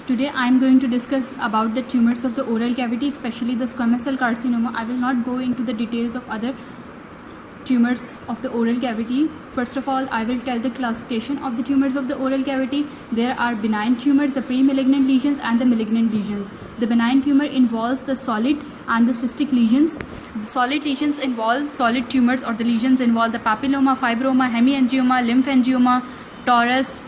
Today I am going to discuss about the tumors of the oral cavity, especially the squamous cell carcinoma. I will not go into the details of other tumors of the oral cavity. First of all, I will tell the classification of the tumors of the oral cavity. There are benign tumors, the pre-malignant lesions and the malignant lesions. The benign tumor involves the solid and the cystic lesions. Solid lesions involve solid tumors, or the lesions involve the papilloma, fibroma, hemiangioma, lymphangioma, torus,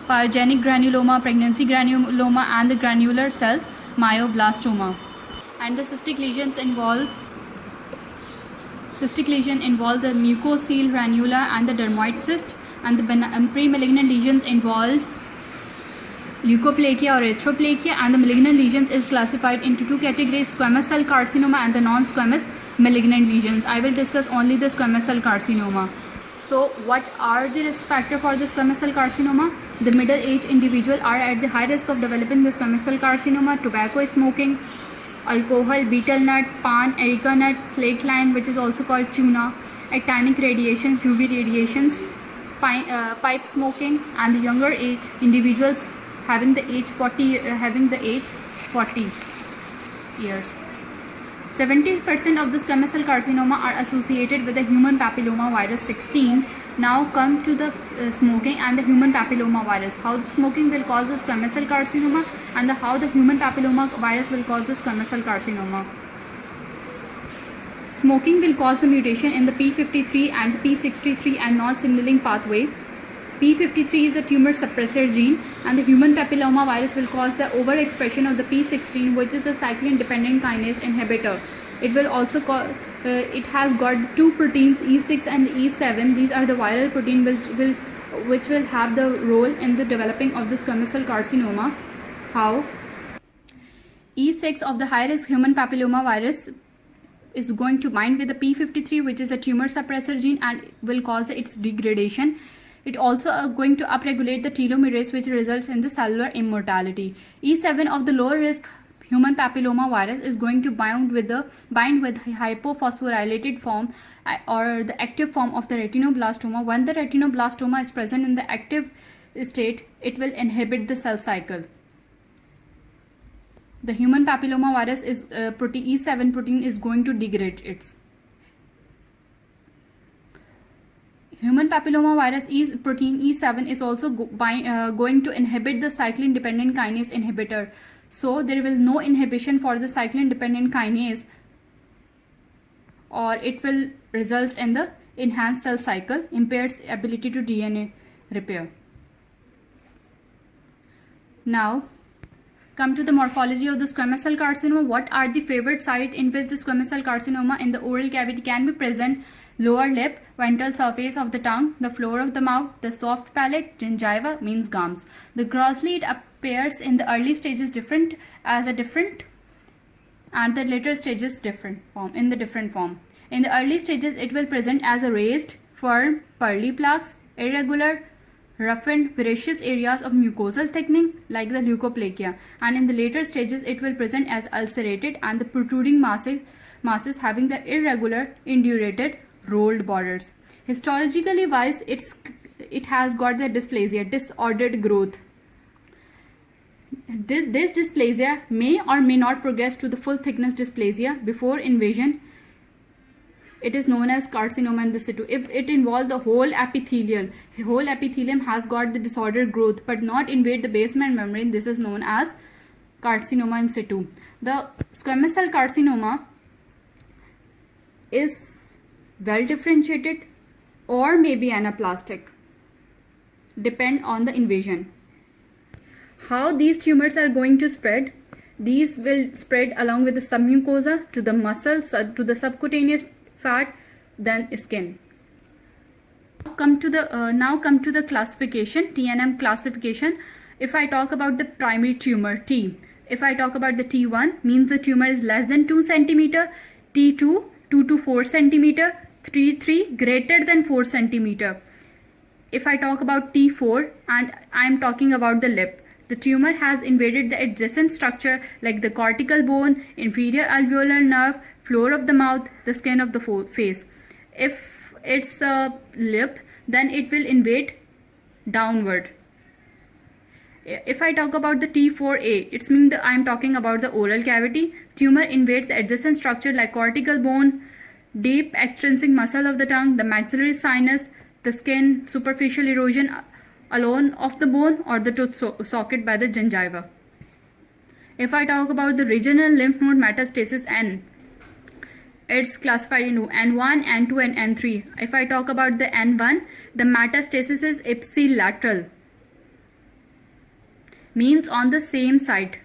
pyogenic granuloma, pregnancy granuloma and the granular cell myoblastoma. And the cystic lesions involve the mucocele ranula and the dermoid cyst, and the pre-malignant lesions involve leukoplakia or erythroplakia, and the malignant lesions is classified into two categories: squamous cell carcinoma and the non-squamous malignant lesions. I will discuss only the squamous cell carcinoma. So what are the risk factors for the squamous cell carcinoma? The middle-aged individuals are at the high risk of developing the squamous cell carcinoma. Tobacco smoking, alcohol, betel nut, pan, erica nut, slake lime, which is also called tuna, actinic radiation, UV radiations, pipe smoking, and the younger age individuals having the age 40 years. 70% of the squamous cell carcinoma are associated with the human papilloma virus 16. Now come to the smoking and the human papilloma virus. How the smoking will cause the squamous cell carcinoma and how the human papilloma virus will cause the squamous cell carcinoma. Smoking will cause the mutation in the p53 and the p63 and non-signaling pathway. p53 is a tumor suppressor gene, and the human papilloma virus will cause the overexpression of the p16, which is the cyclin dependent kinase inhibitor. It will also it has got two proteins, E6 and E7. These are the viral protein which will have the role in the developing of the squamous cell carcinoma. How? E6 of the high-risk human papilloma virus is going to bind with the p53, which is a tumor suppressor gene, and will cause its degradation. It also going to upregulate the telomerase, which results in the cellular immortality. E7 of the lower risk human papilloma virus is going to bind with hypophosphorylated form or the active form of the retinoblastoma. When the retinoblastoma is present in the active state, it will inhibit the cell cycle. The human papilloma virus is protein E7 protein is going to degrade its. Human papilloma virus protein E7 is also going to inhibit the cyclin dependent kinase inhibitor. So there will no inhibition for the cyclin dependent kinase, or it will result in the enhanced cell cycle, impairs ability to DNA repair. Now come to the morphology of the squamous cell carcinoma. What are the favorite sites in which the squamous cell carcinoma in the oral cavity can be present? Lower lip, ventral surface of the tongue, the floor of the mouth, the soft palate, gingiva means gums. The grossly it appears in the early stages different, and the later stages different form. In the early stages, it will present as a raised, firm, pearly plaques, irregular, roughened, veracious areas of mucosal thickening like the leukoplakia, and in the later stages, it will present as ulcerated and the protruding masses having the irregular, indurated, rolled borders. Histologically wise, it has got the dysplasia, disordered growth. This dysplasia may or may not progress to the full thickness dysplasia before invasion. It is known as carcinoma in situ. If it involves the whole epithelium has got the disordered growth but not invade the basement membrane, this is known as carcinoma in situ. The squamous cell carcinoma is well differentiated or maybe anaplastic, depend on the invasion. How these tumors are going to spread? These will spread along with the submucosa to the muscles, to the subcutaneous fat, then skin. Now come to the classification, TNM classification. If I talk about the primary tumor, T. If I talk about the T1, means the tumor is less than 2 cm, T2 2 to 4 cm, T3 greater than 4 cm. If I talk about T4, and I am talking about the lip, the tumor has invaded the adjacent structure like the cortical bone, inferior alveolar nerve, floor of the mouth, the skin of the face. If it's a lip, then it will invade downward. if I talk about the T4A, it means I am talking about the oral cavity. Tumor invades adjacent structure like cortical bone, deep extrinsic muscle of the tongue, the maxillary sinus, the skin, superficial erosion alone of the bone, or the tooth socket by the gingiva. If I talk about the regional lymph node metastasis N, it's classified into N1, N2 and N3. If I talk about the N1, the metastasis is ipsilateral, means on the same side.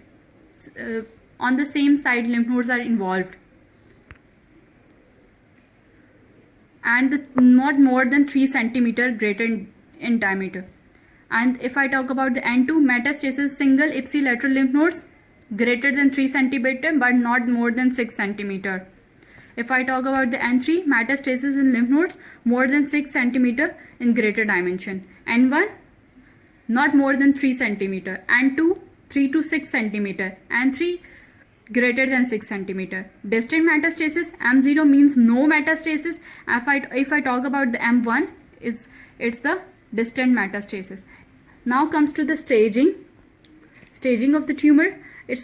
Lymph nodes are involved, and not more than 3 cm greater in diameter. And if I talk about the N2, metastasis single ipsilateral lymph nodes greater than 3 cm but not more than 6 cm. If I talk about the N3, metastasis in lymph nodes more than 6 cm in greater dimension. N1, not more than 3 cm. N2, 3 to 6 cm. N3, greater than 6 cm. Distant metastasis, M0 means no metastasis. If I talk about the M1, it's the distant metastasis. Now comes to the staging of the tumor. It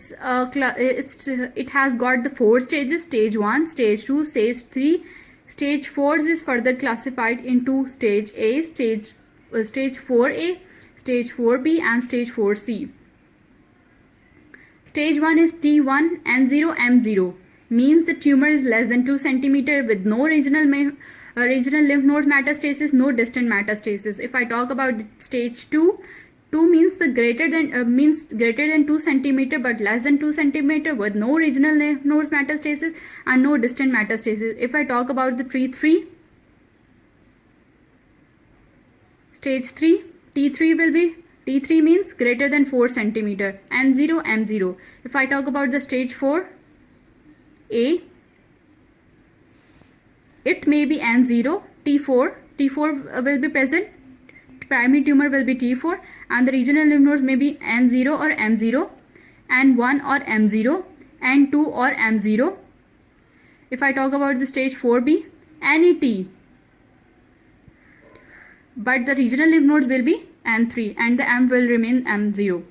has got the 4 stages: stage 1, stage 2, stage 3. Stage 4 is further classified into stage A, stage 4A, stage 4B and stage 4C. Stage 1 is T1, N0, M0, means the tumor is less than 2 cm with no regional lymph node metastasis, no distant metastasis. If I talk about stage 2, 2 means the greater than 2 cm but less than 2 cm with no regional lymph nodes metastasis and no distant metastasis. If I talk about the T3, stage 3, T3 means greater than 4 cm, N0, M0. If I talk about the stage 4, A, it may be N0, T4 will be present. Primary tumor will be T4 and the regional lymph nodes may be N0 or M0, N1 or M0, N2 or M0. If I talk about the stage 4B, any T, but the regional lymph nodes will be N3 and the M will remain M0.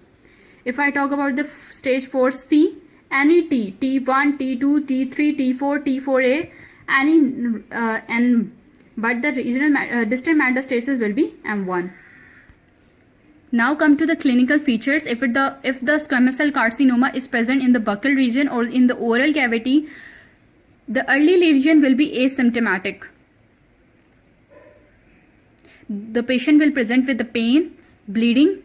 If I talk about the stage 4C, any T, T1, T2, T3, T4, T4A, any N, but the regional distant metastasis will be M1. Now come to the clinical features. If the squamous cell carcinoma is present in the buccal region or in the oral cavity, the early lesion will be asymptomatic. The patient will present with the pain, bleeding,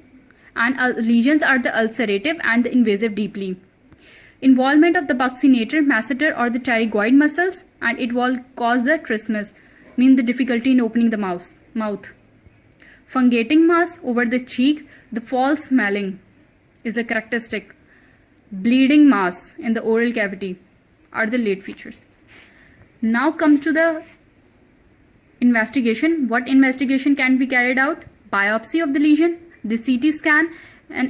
and lesions are the ulcerative and the invasive deeply. Involvement of the buccinator, masseter or the pterygoid muscles, and it will cause the trismus, mean the difficulty in opening the mouth. Fungating mass over the cheek, the foul smelling is a characteristic. Bleeding mass in the oral cavity are the late features. Now come to the investigation. What investigation can be carried out? Biopsy of the lesion, the CT scan and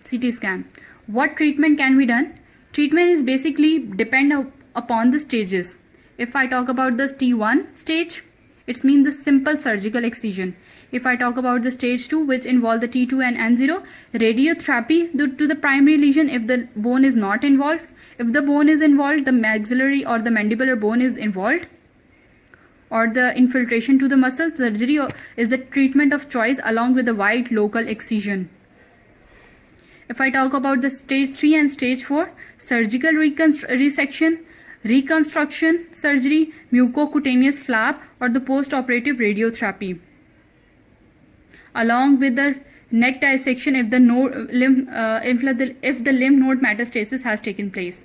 CT scan. What treatment can be done? Treatment is basically depend upon the stages. If I talk about the T1 stage, it means the simple surgical excision. If I talk about the stage 2, which involve the T2 and N0, radiotherapy to the primary lesion if the bone is not involved. If the bone is involved, the maxillary or the mandibular bone is involved, or the infiltration to the muscle, surgery is the treatment of choice along with the wide local excision. If I talk about the stage 3 and stage 4, surgical resection, reconstruction surgery, mucocutaneous flap, or the post-operative radiotherapy, along with the neck dissection if the lymph node metastasis has taken place.